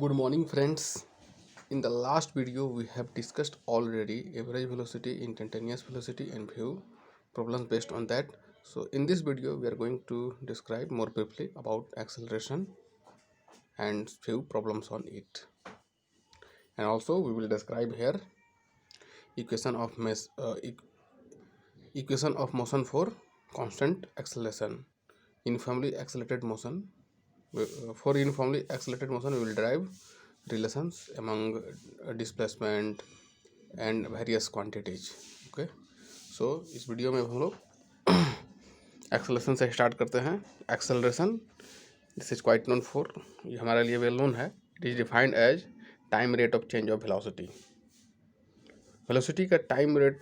Good morning, friends. In the last video, we have discussed already average velocity, instantaneous velocity, and few problems based on that. So, in this video, we are going to describe more briefly about acceleration and few problems on it. And also, we will describe here equation of equation of motion for constant acceleration. Uniformly accelerated motion. For uniformly accelerated motion, we will derive relations among displacement and various quantities. Okay, so इस video में हम लोग acceleration से start करते हैं। Acceleration this is quite known for, ये हमारे लिए वेल नोन है। It is defined as time rate of change of velocity. Velocity का टाइम रेट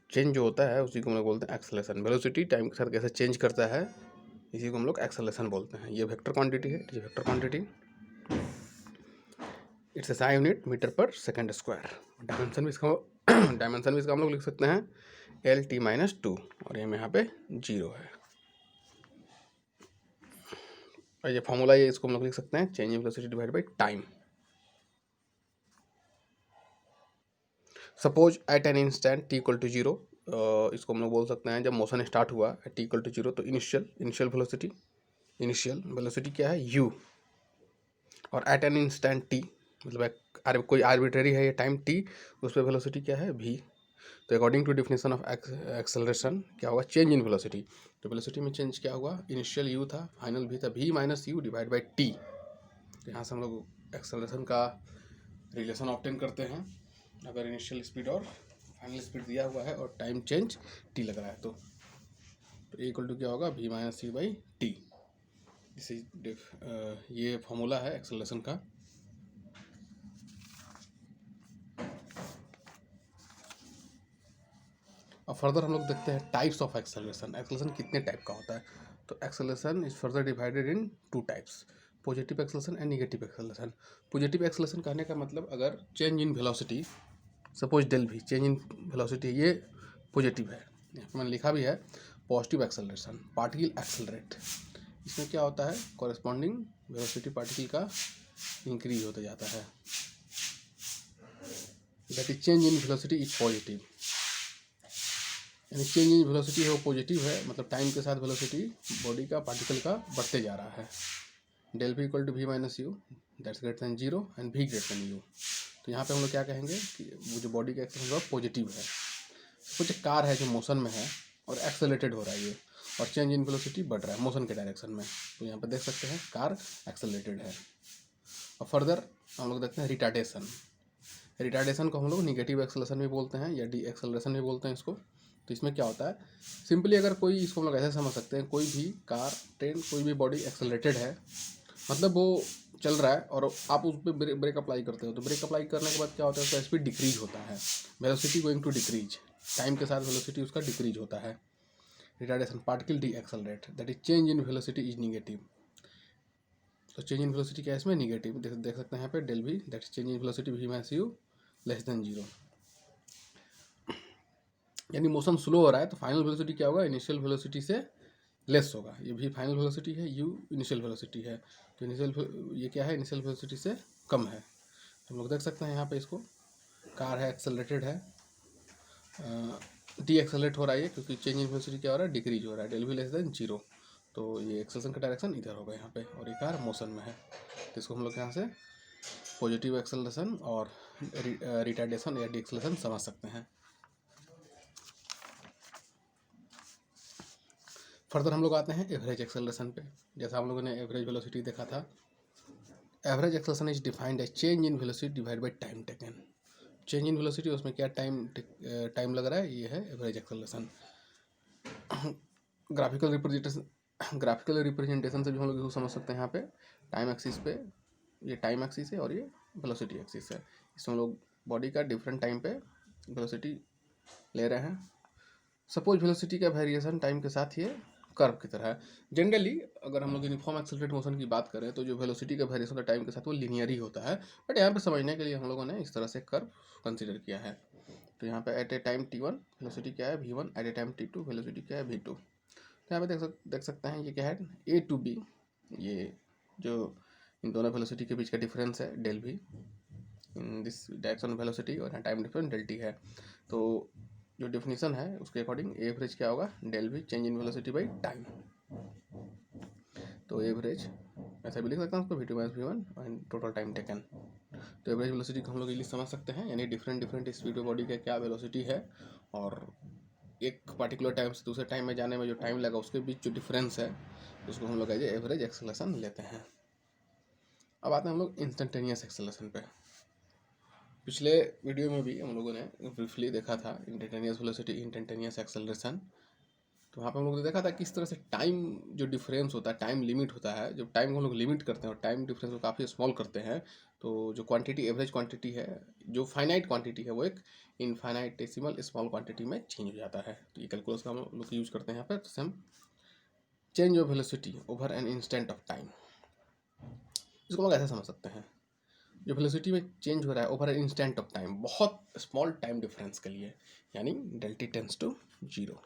चेंज जो होता है उसी को हम लोग बोलते हैं एक्सेलरेशन। वेलोसिटी टाइम के साथ कैसे चेंज करता है इसी को हम लोग एक्सेलरेशन बोलते हैं। ये वेक्टर क्वांटिटी है, ये vector quantity, its SI unit metre per second square. Dimension भी इसका हम लोग लिख सकते हैं LT-2 और ये यहाँ पे 0 है। और ये फॉर्मूला ये इसको हम लोग लिख सकते हैं change in velocity divide by time. Suppose at an instant T equal to 0, इसको हम लोग बोल सकते हैं जब मोशन स्टार्ट हुआ T इक्वल टू 0 तो इनिशियल वेलोसिटी क्या है u, और एट एन इंस्टेंट T मतलब कोई आर्बिट्रेरी है ये टाइम T, उस पर वेलोसिटी क्या है v। तो according to definition of acceleration क्या होगा, चेंज इन वेलोसिटी। तो वेलोसिटी में चेंज क्या हुआ, इनिशियल u था, फाइनल v था, v minus U divide by T. तो यहाँ से हम लोग एक्सेलरेशन का रिलेशन ऑब्टेन करते हैं अगर इनिशियल स्पीड और फाइनल स्पीड दिया हुआ है और टाइम चेंज t लग रहा है तो ए इक्वल टू क्या होगा, v minus U by T. ये फॉर्मूला है एक्सेलरेशन का। और फर्दर हम लोग देखते हैं टाइप्स ऑफ एक्सेलरेशन। एक्सेलरेशन कितने टाइप का होता है, तो acceleration is further divided in 2 types, positive acceleration and negative acceleration. Positive acceleration कहने का मतलब अगर change in velocity, suppose del V change in velocity, ये पॉजिटिव है, यहाँ पर मैंने लिखा भी है पॉजिटिव एक्सेलरेशन, पार्टिकल एक्सेलरेट। इसमें क्या होता है, कॉरेस्पॉन्डिंग वेलोसिटी पार्टिकल का इंक्रीज होता जाता है, that is change in velocity is positive. यानी चेंज इन वेलोसिटी वो पॉजिटिव है, मतलब टाइम के साथ वेलोसिटी बॉडी का पार्टिकल का बढ़ते जा रहा है। Del V equal to v minus U that's greater than 0 and v greater than u। तो यहाँ पे हम लोग क्या कहेंगे कि वो जो बॉडी का एक्सेलरेशन पॉजिटिव है। कुछ कार है जो मोशन में है और एक्सेलरेटेड हो रहा है ये, और चेंज इन वेलोसिटी बढ़ रहा है मोशन के डायरेक्शन में, तो यहाँ पे देख सकते हैं कार एक्सेलरेटेड है। और फर्दर हम लोग देखते हैं रिटार्डेशन को हम लोग निगेटिव एक्सेलरेशन भी बोलते हैं या डी एक्सेलरेशन भी बोलते हैं इसको। तो इसमें क्या होता है, सिंपली अगर कोई, इसको हम लोग ऐसे समझ सकते हैं, कोई भी कार, ट्रेन, कोई भी बॉडी एक्सेलरेटेड है, मतलब वो चल रहा है और आप उस पर ब्रेक अप्लाई करते हो, तो ब्रेक अप्लाई करने के बाद क्या होता है, उसका स्पीड डिक्रीज होता है, velocity going to decrease, time के साथ वेलोसिटी उसका डिक्रीज होता है। Retardation, particle de accelerate, that is change in velocity is negative. तो चेंज इन वेलोसिटी क्या है इसमें, निगेटिव। देख सकते हैं यहाँ पे डेल भी, that is change in velocity v minus you less than 0। यानी मोशन स्लो हो रहा है तो फाइनल वेलोसिटी क्या होगा, इनिशियल वेलोसिटी से लेस होगा। ये भी फाइनल वेलोसिटी है, u इनिशियल वेलोसिटी है, तो ये क्या है, इनिशियल वेलोसिटी से कम है। तो हम लोग देख सकते हैं यहाँ पे इसको, कार है, एक्सेलरेटेड है, डी एक्सेलरेट हो रहा है क्योंकि चेंज इन वेलोसिटी क्या हो रहा है, डिक्रीज हो रहा है, डेल भी लेस देन 0। तो ये एक्सेलरेशन का डायरेक्शन इधर होगा यहाँ पे, और ये कार मोशन में है, तो इसको हम लोग यहाँ से पॉजिटिव एक्सेलरेशन और रिटार्डेशन या डी एक्सेलरेशन समझ सकते हैं। फर्दर हम लोग आते हैं एवरेज एक्सेलरेशन पे। जैसा हम लोगों ने एवरेज वेलोसिटी देखा था, average acceleration is defined as change in velocity divide by time taken. Change in velocity, उसमें क्या टाइम लग रहा है, ये है एवरेज एक्सेलरेशन। ग्राफिकल रिप्रेजेंटेशन से भी हम लोग इसको समझ सकते हैं। यहाँ पे टाइम एक्सिस पे, ये टाइम एक्सिस है और ये वेलोसिटी एक्सिस है, इसमें हम लोग बॉडी का डिफरेंट टाइम पे वेलोसिटी ले रहे हैं। सपोज वेलोसिटी का वेरिएशन टाइम के साथ ये कर्व की तरह है। जनरली अगर हम लोग यूनिफॉर्म एक्सेलरेटेड मोशन की बात करें तो जो वेलोसिटी का वेरिएशन टाइम के साथ वो लीनियर ही होता है, बट यहाँ पे समझने के लिए हम लोगों ने इस तरह से कर्व कंसिडर किया है। तो यहाँ पे at A time t1 velocity क्या है v1, एट ए टाइम t2 वेलोसिटी क्या है v2। तो यहाँ पे देख सकते हैं ये क्या है, a to b, ये जो इन दोनों वेलोसिटी के बीच का डिफरेंस है del V in this direction velocity, और यहाँ टाइम डिफरेंस डेल टी है। तो जो डेफिनेशन है उसके अकॉर्डिंग एवरेज क्या होगा, del V change in velocity by time. तो एवरेज ऐसा भी लिख सकते हैं उसको V2 minus V1 and total time taken. तो एवरेज वेलोसिटी को हम लोग इजीली समझ सकते हैं, यानी डिफरेंट स्पीड ऑफ बॉडी का क्या वेलोसिटी है और एक पर्टिकुलर टाइम से दूसरे टाइम में जाने में जो टाइम लगा उसके बीच जो डिफरेंस है उसको हम लोग एज एवरेज एक्सेलरेशन लेते हैं। अब आते हैं हम लोग इंस्टेंटेनियस एक्सेलरेशन पे। पिछले वीडियो में भी हम लोगों ने ब्रीफली देखा था इंस्टेंटेनियस वेलोसिटी, इंस्टेंटेनियस एक्सेलरेशन। तो वहाँ पर हम लोगों ने देखा था किस तरह से टाइम जो डिफरेंस होता है, टाइम लिमिट होता है, जब टाइम को हम लोग लिमिट करते हैं और टाइम डिफरेंस को काफ़ी स्मॉल करते हैं, तो जो क्वांटिटी एवरेज क्वांटिटी है, जो फाइनाइट क्वांटिटी है, वो एक इनफाइनाइटेसिमल स्मॉल क्वांटिटी में चेंज हो जाता है। तो ये कैलकुलस का हम लोग यूज़ करते हैं यहाँ पर। तो हम change of velocity over an instant of time, इसको हम लोग ऐसे समझ सकते हैं, जो वेलोसिटी में चेंज हो रहा है over an instant of time, बहुत स्मॉल टाइम डिफरेंस के लिए, यानी del T tends to zero.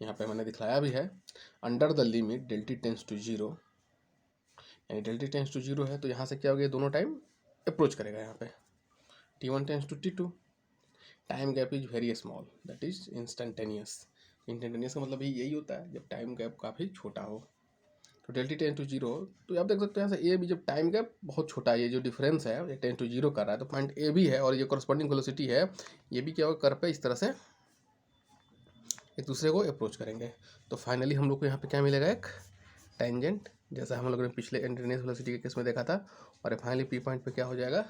यहाँ पे मैंने दिखाया भी है, under the limit del T tends to zero, यानी del T tends to zero है तो यहाँ से क्या हो गया, दोनों टाइम अप्रोच करेगा। यहाँ पे T1 tends to T2, time gap is very small, that is instantaneous. Instantaneous का मतलब ही यही होता है जब टाइम गैप काफ़ी छोटा हो। तो del T tends to zero, तो आप देख सकते हैं यहाँ से ए भी, जब टाइम गैप बहुत छोटा है, ये जो डिफरेंस है ये टेंस टू जीरो कर रहा है, तो पॉइंट ए भी है और ये कॉरस्पॉन्डिंग वेलोसिटी है, ये भी क्या होगा, कर पे इस तरह से एक दूसरे को अप्रोच करेंगे। तो फाइनली हम लोग को यहाँ पे क्या मिलेगा, एक टेंजेंट, जैसा हम लोगों ने पिछले इंस्टेंटेनियस वेलोसिटी के केस में देखा था। और फाइनली पी पॉइंट पे क्या हो जाएगा,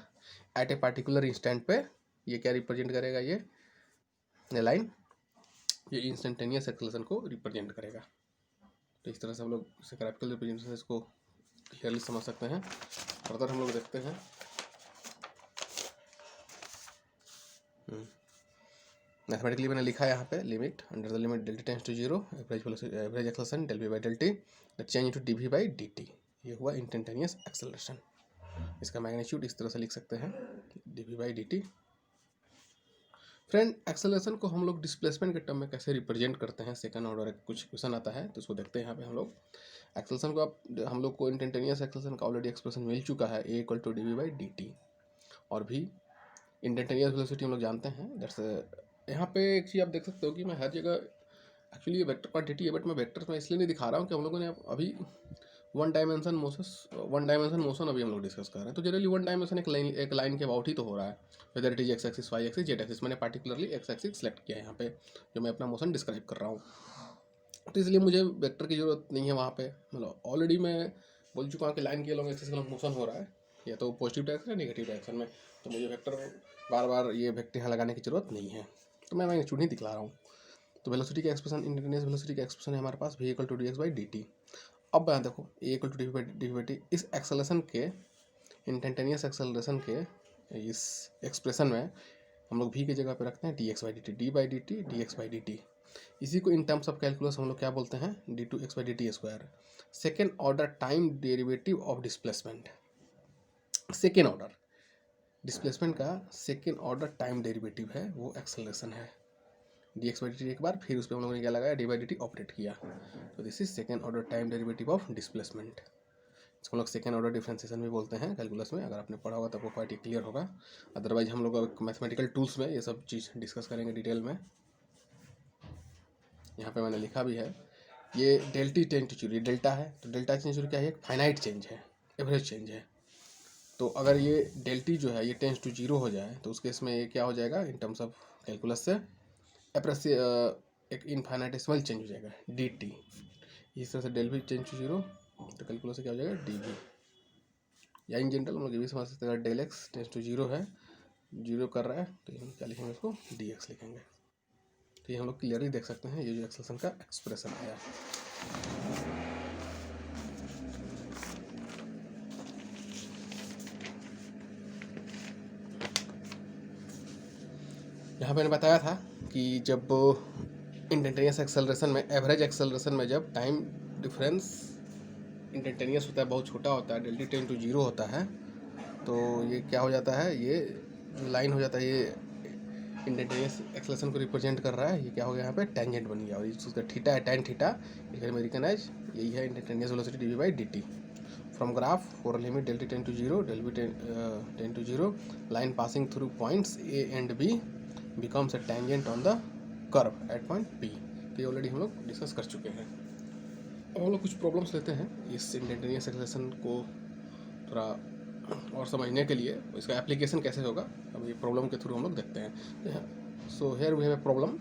एट ए पार्टिकुलर इंस्टेंट पे ये क्या रिप्रेजेंट करेगा, ये लाइन, ये इंस्टेंटेनियस एक्सेलरेशन को रिप्रेजेंट करेगा। तो इस तरह से हम लोग इसे ग्राफिकल रिप्रेजेंटेशन इसको क्लियरली समझ सकते हैं। फर्दर हम लोग देखते हैं मैथमेटिकली मैंने लिखा है यहाँ पे, limit under the limit del T tends to zero, average acceleration del V by del T change to D we by D T, ये हुआ इंस्टेंटेनियस एक्सेलरेशन। इसका मैग्नीट्यूड इस तरह से लिख सकते हैं, D we by D T. Friend, acceleration को हम लोग डिस्प्लेसमेंट के टर्म में कैसे रिप्रेजेंट करते हैं, सेकंड ऑर्डर कुछ क्वेश्चन आता है तो उसको देखते हैं। यहाँ पे हम लोग एक्सेलरेशन को, आप हम लोग को इंस्टेंटेनियस एक्सेलरेशन का ऑलरेडी एक्सप्रेशन मिल चुका है, a equal to D we by D t. और भी इंस्टेंटेनियस वेलोसिटी हम लोग जानते हैं, दैट्स यहाँ पे एक चीज़ आप देख सकते हो कि मैं हर जगह एक्चुअली ये वेक्टर क्वांटिटी है, बट मैं वेक्टर्स में इसलिए नहीं दिखा रहा हूँ कि हम लोगों ने अभी वन डायमेंशन मोशन अभी हम लोग डिस्कस कर रहे हैं। तो जनरली वन डायमेंशन एक लाइन के अबाउट ही तो हो रहा है, whether it is X axis, Y axis, Z axis. मैंने पार्टिकुलरली एक्स एक्सिस सेलेक्ट किया है यहाँ पे, जो मैं अपना मोशन डिस्क्राइब कर रहा हूँ। तो इसलिए मुझे वेक्टर की जरूरत नहीं है वहाँ पे, मतलब ऑलरेडी मैं बोल चुका हूँ कि लाइन के अलॉन्ग एक्सिस का मोशन हो रहा है, या तो पॉजिटिव डायरेक्शन या नेगेटिव डायरेक्शन में। तो मुझे वेक्टर बार बार ये वेक्टर यहाँ लगाने की जरूरत नहीं है, तो मैं मैग्नीट्यूड ही दिखला रहा हूँ। तो वेलोसिटी का एक्सप्रेशन, इंस्टेंटेनियस वेलोसिटी का एक्सप्रेशन है हमारे पास, v equal to D X by D T. अब यहाँ देखो a equal to D V T, इस एक्सेलरेशन के, इंस्टेंटेनियस एक्सेलरेशन के इस एक्सप्रेशन में हम लोग v की जगह पे रखते हैं D X by D T, D by D T, D X by D T. इसी को इन टर्म्स ऑफ कैलकुलस हम लोग क्या बोलते हैं, D two X by D T square, second order time derivative of displacement. Second order displacement का second order time derivative है, वो एक्सेलरेशन है, D X by D T एक बार, फिर उस पर हम लोगों ने क्या लगाया, D by D T operate किया। तो this is second order time derivative of displacement. इसको हम लोग सेकेंड ऑर्डर डिफरेंशिएशन भी बोलते हैं कैलकुलस में। अगर आपने पढ़ा होगा तो आपको क्वाइट क्लियर होगा, अदरवाइज हम लोग मैथमेटिकल टूल्स में ये सब चीज़ डिस्कस करेंगे डिटेल में। यहाँ पे मैंने लिखा भी है, ये del T tends to zero, delta है, तो डेल्टा चेंज क्या है, एक फाइनाइट चेंज है, एवरेज चेंज है। तो अगर ये डेल टी जो है ये टेंस टू जीरो हो जाए तो उस केस में ये क्या हो जाएगा, इन टर्म्स ऑफ कैलकुलस से एक इनफाइनाइटेसिमल चेंज हो जाएगा, डी टी। इस तरह से del V change to zero, तो कैलकुलस से क्या हो जाएगा, डी वी। या इन जनरल हम लोग ये भी समझ सकते हैं, del X tends to zero है, जीरो कर रहा है, तो हम क्या लिखेंगे, इसको डी एक्स लिखेंगे। तो ये हम लोग क्लियरली देख सकते हैं, ये जो एक्सेलरेशन का एक्सप्रेशन आया। यहाँ पे मैंने बताया था कि जब इंस्टेंटेनियस एक्सेलरेशन में, एवरेज एक्सेलरेशन में जब टाइम डिफरेंस इंस्टेंटेनियस होता है, बहुत छोटा होता है, del T tends to zero होता है, तो ये क्या हो जाता है, ये जो लाइन हो जाता है, ये इंस्टेंटेनियस एक्सेलरेशन को रिप्रेजेंट कर रहा है, ये क्या हो गया, यहाँ पे टेंजेंट बन गया, और इसका थीटा है, टैन थीटा, इसे अमेरिकन एज, यही है instantaneous velocity D we by D T. From graph for limit del T tends to zero, del B tends to zero, line passing through points A and B becomes a tangent on the curve at point P. ये already हम लोग discuss कर चुके हैं। अब हम लोग कुछ प्रॉब्लम्स लेते हैं इस इंस्टेंटेनियस एक्सेलरेशन को थोड़ा और समझने के लिए, इसका एप्लीकेशन कैसे होगा अब ये प्रॉब्लम के थ्रू हम लोग देखते हैं। So here we have a problem,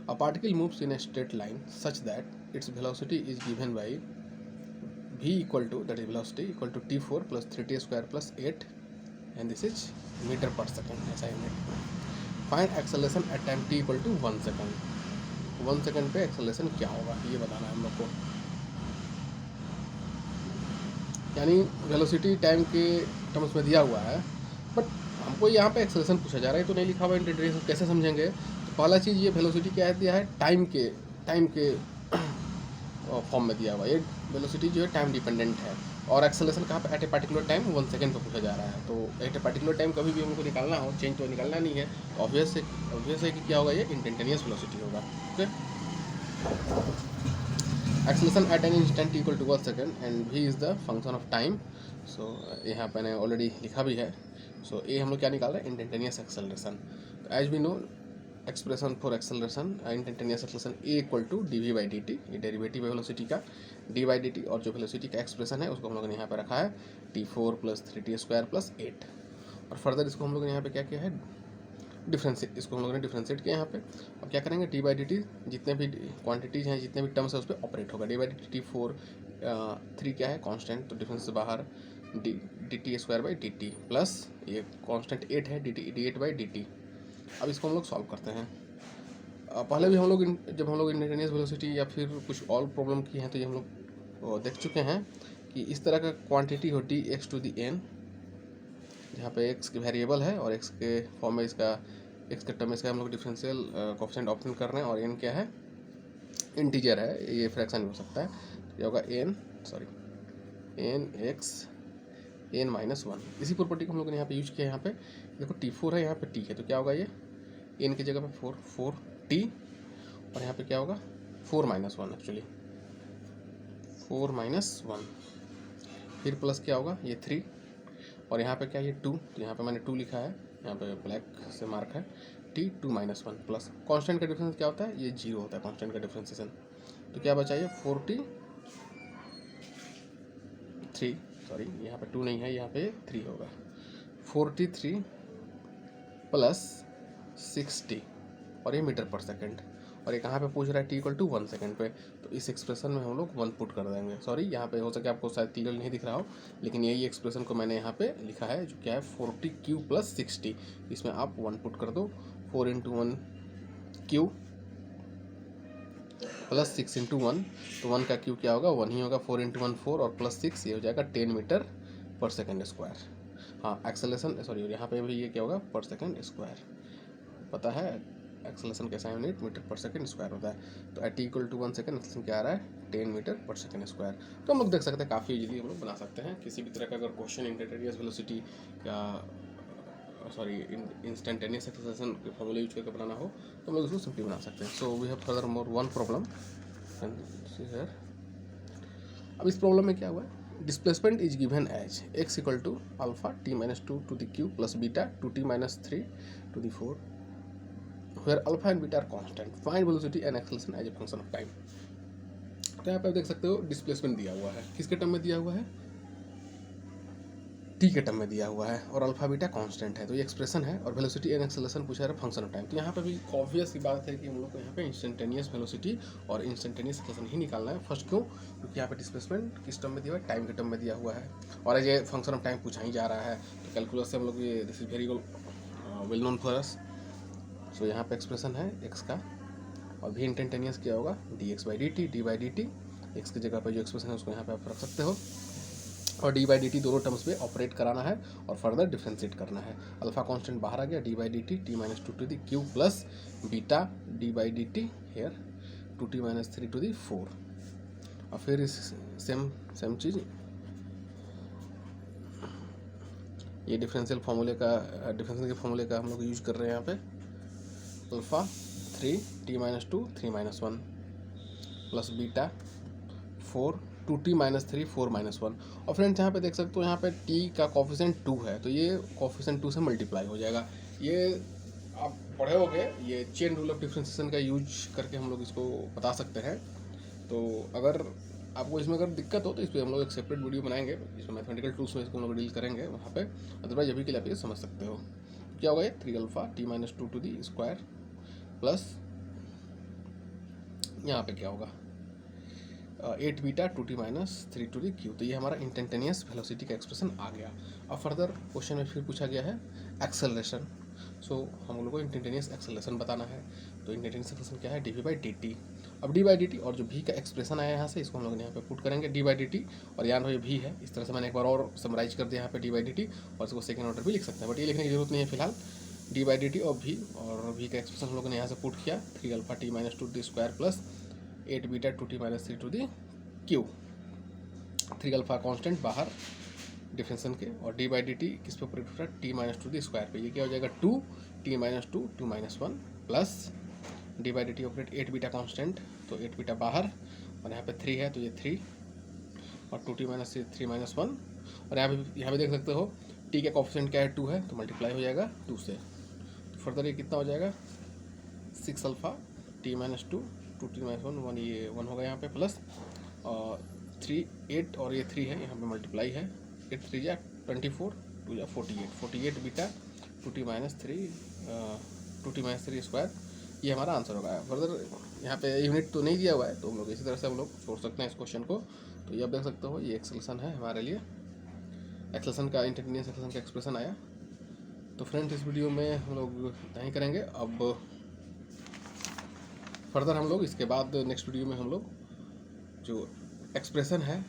a particle moves in a straight line such that its velocity is given by v equal to, that is velocity equal to t4 plus 3t square plus 8 and this is meter per second assignment. Find acceleration at time t equal to 1 second. 1 second पे acceleration क्या होगा ये बताना है हम लोग को। यानी वेलोसिटी टाइम के टर्म्स में दिया हुआ है, बट हमको यहाँ पे एक्सेलरेशन पूछा जा रहा है तो नहीं लिखा हुआ इंटीग्रेशन, कैसे समझेंगे? तो पहला चीज़ ये वेलोसिटी क्या है दिया है, टाइम के फॉर्म में दिया हुआ है। ये वेलोसिटी जो है टाइम डिपेंडेंट है और एक्सेलरेशन कहाँ पे, at a particular time 1 second पे पूछा जा रहा है। तो एट ए पर्टिकुलर टाइम कभी भी हमको निकालना हो, चेंज तो निकालना नहीं है, तो ऑब्वियस है कि क्या होगा, ये इंस्टेंटेनियस वेलोसिटी होगा। Okay, acceleration at an instant equal to 1 second and v is the function of time. So यहाँ पे मैंने ऑलरेडी लिखा भी है। सो ये हम लोग क्या निकाल रहे हैं, instantaneous acceleration. As we know expression for acceleration instantaneous acceleration a equal to dv by dt, ये डेरिवेटिव है वेलोसिटी का d बाई dt, और जो वेलोसिटी का एक्सप्रेशन है उसको हम लोगों ने यहाँ पे रखा है t4 plus 3t square plus 8, और फर्दर इसको हम लोगों ने यहाँ पे क्या किया है, डिफ्रेंशिएट, इसको हम लोगों ने डिफ्रेंशिएट किया यहाँ पे। अब क्या करेंगे, d बाई dt जितने भी क्वांटिटीज़ हैं, जितने भी टर्म्स है उस पर ऑपरेट होगा। d बाई dt t4 3 क्या है कांस्टेंट, तो डिफरेंस से बाहर dt square by dt plus ये कांस्टेंट 8 है d8 बाई dt। अब इसको हम लोग सॉल्व करते हैं। पहले भी हम लोग जब हम लोग इंस्टेंटेनियस वेलोसिटी या फिर कुछ और प्रॉब्लम की हैं तो ये हम लोग देख चुके हैं कि इस तरह का क्वांटिटी हो dx टू दी n, जहाँ पे x की वेरिएबल है और x के फॉर्म में इसका x के टर्म में इसका हम लोग डिफरेंशियल कोएफिशिएंट ऑप्शन कर रहे हैं, और n क्या है, इंटीजर है, ये फ्रैक्शन हो सकता है। ये होगा n x n माइनस 1। इसी प्रॉपर्टी को हम लोगों ने यहाँ पे यूज किया। यहाँ पे देखो t4 है, यहाँ पे t है, तो क्या होगा, ये n की जगह पे 4t, और यहाँ पे क्या होगा 4 माइनस 1, एक्चुअली 4 माइनस 1, फिर प्लस क्या होगा ये 3, और यहाँ पे क्या ये 2, तो यहाँ पे मैंने 2 लिखा है, यहाँ पे ब्लैक से मार्क है t 2 माइनस 1 प्लस कांस्टेंट का डिफरेंस क्या होता है, ये 0 होता है कांस्टेंट का डिफरेंशिएशन। तो क्या बचा ये 4t 3, सॉरी यहाँ पे 2 नहीं है, यहाँ पे 3 होगा, 43 प्लस 60, और ये मीटर पर सेकंड, और ये कहाँ पे पूछ रहा है, t इक्वल टू 1 सेकेंड पे। तो इस एक्सप्रेशन में हम लोग 1 पुट कर देंगे। सॉरी यहाँ पे हो सके आपको शायद क्लियर नहीं दिख रहा हो, लेकिन यही एक्सप्रेशन को मैंने यहाँ पे लिखा है जो क्या है 40 प्लस 60, इसमें आप 1 पुट कर दो, 4 इंटू 1 क्यू प्लस 6 इंटू 1, तो 1 का क्यू क्या होगा 1 ही होगा, 4 इंटू 1 4 और प्लस 6 ये हो जाएगा 10 मीटर पर सेकेंड स्क्वायर। हाँ एक्सेलरेशन, सॉरी यहाँ पे भी ये क्या होगा पर सेकेंड स्क्वायर, पता है एक्सेलरेशन कैसा unit metre per second square होता है। तो at equal to 1 second acceleration क्या आ रहा है 10 मीटर पर सेकेंड स्क्वायर। तो हम लोग देख सकते हैं काफ़ी इजीली हम लोग बना सकते हैं किसी भी तरह का अगर क्वेश्चन इंस्टेंटेनियस वेलोसिटी या सॉरी इंस्टेंटेनियस एक्सेलरेशन के फॉर्मूले यूज करके बनाना हो तो हम लोग उसको सिंपली बना सकते हैं। So we have further more one problem and see here. अब इस प्रॉब्लम में क्या हुआ है, displacement is given as x equal to alpha t minus 2 to the cube plus beta 2t minus 3 to the 4 where alpha and beta are constant. Find velocity and acceleration as a function of time. तो यहाँ पे आप देख सकते हो displacement दिया हुआ है, किसके टर्म में दिया हुआ है, t के टर्म में दिया हुआ है, और अल्फा बीटा कांस्टेंट है, तो ये एक्सप्रेशन है, और वेलोसिटी एंड एक्सेलरेशन पूछा है फंक्शन ऑफ टाइम। तो यहाँ पे भी ऑब्वियस की बात है कि हम लोग को यहाँ पे इंस्टेंटेनियस वेलोसिटी और इंस्टेंटेनियस एक्सेलरेशन ही निकालना है। फर्स्ट क्यों, क्योंकि यहाँ पे डिस्प्लेसमेंट किस टर्म में दिया हुआ है, टाइम के टर्म में दिया हुआ है, और as a function of time पूछा ही जा रहा है। तो कैलकुलस से हम लोग ये this is very well known for us. So यहाँ पे एक्सप्रेशन है x का, और भी इंस्टेंटेनियस क्या होगा dx by D T, D by D T, x की जगह पर जो एक्सप्रेशन है उसको यहाँ पे आप रख सकते हो, और डी बाई डी टी दोनों टर्म्स पे ऑपरेट कराना है और फर्दर डिफ्रेंशिएट करना है। अल्फा कांस्टेंट बाहर आ गया, D by D T T minus 2 to the cube plus beta D by D T हेयर 2t माइनस 3 टू दी 4, और फिर इस सेम चीज़ ये डिफरेंशियल फार्मूले के फार्मूले का हम लोग यूज कर रहे हैं यहाँ पे, alpha 3 t minus 2 3 minus 1 plus beta 4 2t minus 3 4 minus 1। और फ्रेंड्स यहाँ पे देख सकते हो, यहाँ पे t का कॉफिशेंट 2 है, तो ये कॉफिशेंट 2 से मल्टीप्लाई हो जाएगा। ये आप पढ़े होगे, ये चेन रूल ऑफ डिफ्रेंसिएशन का यूज करके हम लोग इसको बता सकते हैं। तो अगर आपको इसमें अगर दिक्कत हो तो इस पर हम लोग एक सेपरेट वीडियो बनाएंगे, इसमें मैथमेटिकल टूल्स में इसको हम लोग डील करेंगे वहाँ पे। अदरवाइज अभी के लिए आप ये समझ सकते हो क्या होगा, ये 3 alpha t minus 2 to the square plus यहाँ पे क्या होगा 8 beta 2t minus 3 to the cube. तो ये हमारा इंस्टेंटेनियस वेलोसिटी का एक्सप्रेशन आ गया। अब फर्दर क्वेश्चन में फिर पूछा गया है एक्सेलरेशन। सो हम लोग को इंस्टेंटेनियस एक्सेलरेशन बताना है। तो इंस्टेंटेनियस एक्सेलरेशन क्या है, डी बाई डी टी। अब डी बाई डी टी और जो भी का एक्सप्रेशन आया यहाँ से, इसको हम लोग यहाँ पे पुट करेंगे डी बाई डी टी, और याद हो ये भी है। इस तरह से मैंने एक बार और समराइज कर दिया यहाँ पे डी बाई डी टी, और इसको सेकंड ऑर्डर भी लिख सकते हैं, बट ये लिखने की जरूरत नहीं है फिलहाल। डी बाई डी टी और भी का एक्सप्रेशन हम लोगों ने यहाँ से पुट किया 3 alpha T minus 2 D square plus 8 beta 2t minus 3 to the cube. 3 alpha constant बाहर डिफरेंसन के, और डी बाई डी टी किस पे ऑपरेट होता है, टी माइनस 2 दी स्क्वायर पे। ये क्या हो जाएगा 2 T minus 2 2 minus 1 plus D by D T operate 8 beta constant, तो 8 बीटा बाहर, और यहाँ पे 3 है तो ये 3 और 2t माइनस 3 माइनस 1। और यहाँ पे देख सकते हो टी का कॉफिशिएंट क्या है 2 है, तो मल्टीप्लाई हो जाएगा 2 से। तो फर्दर ये कितना हो जाएगा 6 alpha T minus 2 2t minus 1 ये 1 होगा यहाँ पे, प्लस और 3 8 और ये 3 है यहाँ पे मल्टीप्लाई है, 8 3 जा 24 2 जा 48 बीटा 2t माइनस 3 स्क्वायर। ये हमारा आंसर होगा। फर्दर यहाँ पे यूनिट तो नहीं दिया हुआ है, तो हम लोग इसी तरह से हम लोग छोड़ सकते हैं इस क्वेश्चन को। तो ये आप देख सकते हो, ये एक्सेलरेशन है हमारे लिए, एक्सेलरेशन का इंस्टेंटेनियस एक्सेलरेशन का एक्सप्रेशन आया। तो फ्रेंड्स इस वीडियो में हम लोग इतना ही करेंगे। अब फर्दर हम लोग इसके बाद नेक्स्ट वीडियो में हम लोग जो एक्सप्रेशन है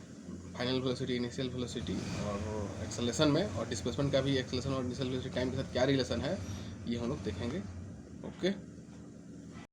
फाइनल वेलोसिटी, इनिशियल वेलोसिटी और एक्सेलरेशन में, और डिस्प्लेसमेंट का भी एक्सेलरेशन और इनिशियल वेलोसिटी टाइम के साथ क्या रिलेशन है, ये हम लोग देखेंगे। ओके।